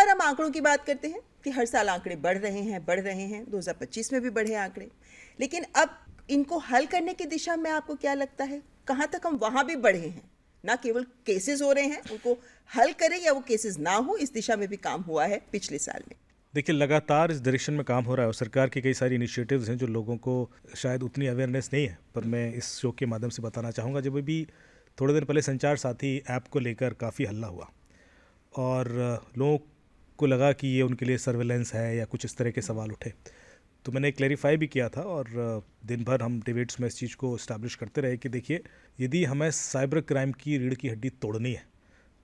बार हम आंकड़ों की बात करते हैं कि हर साल आंकड़े बढ़ रहे हैं, 2025 में भी बढ़े आंकड़े, लेकिन अब इनको हल करने की दिशा में आपको क्या लगता है, कहाँ तक हम वहाँ भी बढ़े हैं? ना केवल केसेस हो रहे हैं, उनको हल करें या वो केसेस ना हो, इस दिशा में भी काम हुआ है पिछले साल में। देखिए, लगातार इस डायरेक्शन में काम हो रहा है और सरकार की कई सारी इनिशिएटिव्स हैं जो लोगों को शायद उतनी अवेयरनेस नहीं है, पर मैं इस शो के माध्यम से बताना चाहूँगा। जब भी थोड़े दिन पहले संचार साथी ऐप को लेकर काफ़ी हल्ला हुआ और लोगों को लगा कि ये उनके लिए सर्वेलेंस है या कुछ इस तरह के सवाल उठे, तो मैंने क्लैरिफाई भी किया था और दिन भर हम डिबेट्स में इस चीज़ को इस्टेब्लिश करते रहे कि देखिए, यदि हमें साइबर क्राइम की रीढ़ की हड्डी तोड़नी है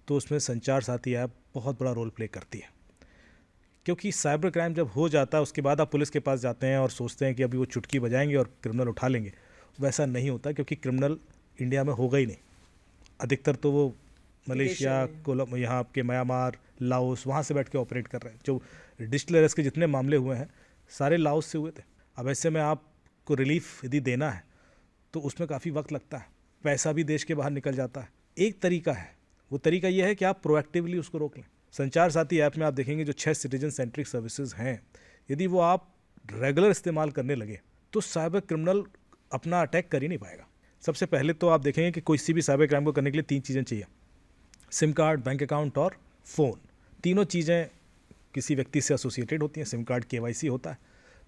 तो उसमें संचार साथी ऐप बहुत बड़ा रोल प्ले करती है। क्योंकि साइबर क्राइम जब हो जाता है उसके बाद आप पुलिस के पास जाते हैं और सोचते हैं कि अभी वो चुटकी बजाएंगे और क्रिमिनल उठा लेंगे, वैसा नहीं होता, क्योंकि क्रिमिनल इंडिया में होगा ही नहीं। अधिकतर तो वो मलेशिया, कोलम, यहाँ आपके म्यांमार, लाओस, वहाँ से बैठ के ऑपरेट कर रहे हैं। जो डिजिटल अरेस्ट के जितने मामले हुए हैं सारे लाओस से हुए थे। अब ऐसे में आपको रिलीफ यदि देना है तो उसमें काफ़ी वक्त लगता है, पैसा भी देश के बाहर निकल जाता है। एक तरीका है, वो तरीका ये है कि आप प्रोएक्टिवली उसको रोक लें। संचार साथी ऐप में आप देखेंगे जो 6 सिटीजन सेंट्रिक सर्विसेज हैं, यदि वो आप रेगुलर इस्तेमाल करने लगे तो साइबर क्रिमिनल अपना अटैक कर ही नहीं पाएगा। सबसे पहले तो आप देखेंगे कि कोई भी साइबर क्राइम को करने के लिए 3 चीज़ें चाहिए: सिम कार्ड, बैंक अकाउंट और फ़ोन। तीनों चीज़ें किसी व्यक्ति से एसोसिएटेड होती हैं। सिम कार्ड KYC होता है,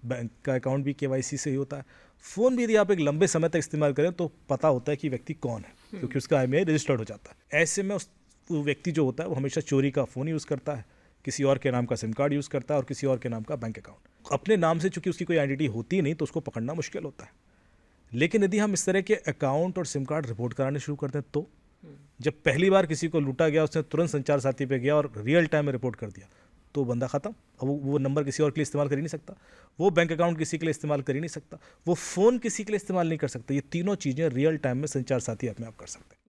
बैंक का अकाउंट भी KYC से ही होता है, फ़ोन भी यदि आप एक लंबे समय तक इस्तेमाल करें तो पता होता है कि व्यक्ति कौन है, क्योंकि उसका IMEI रजिस्टर्ड हो जाता है। ऐसे में वो व्यक्ति जो होता है वो हमेशा चोरी का फ़ोन यूज़ करता है, किसी और के नाम का सिम कार्ड यूज़ करता है और किसी और के नाम का बैंक अकाउंट। अपने नाम से चूंकि उसकी कोई आइडेंटिटी होती नहीं तो उसको पकड़ना मुश्किल होता है। लेकिन यदि हम इस तरह के अकाउंट और सिम कार्ड रिपोर्ट कराने शुरू कर दें तो जब पहली बार किसी को लूटा गया उसने तुरंत संचार साथी पे गया और रियल टाइम में रिपोर्ट कर दिया तो बंदा ख़त्म। अब वो नंबर किसी और के लिए इस्तेमाल कर ही नहीं सकता, वो बैंक अकाउंट किसी के लिए इस्तेमाल कर ही नहीं सकता, वो फ़ोन किसी के लिए इस्तेमाल नहीं कर सकता। ये तीनों चीज़ें रियल टाइम में संचार साथी ऐप में आप कर सकते हैं।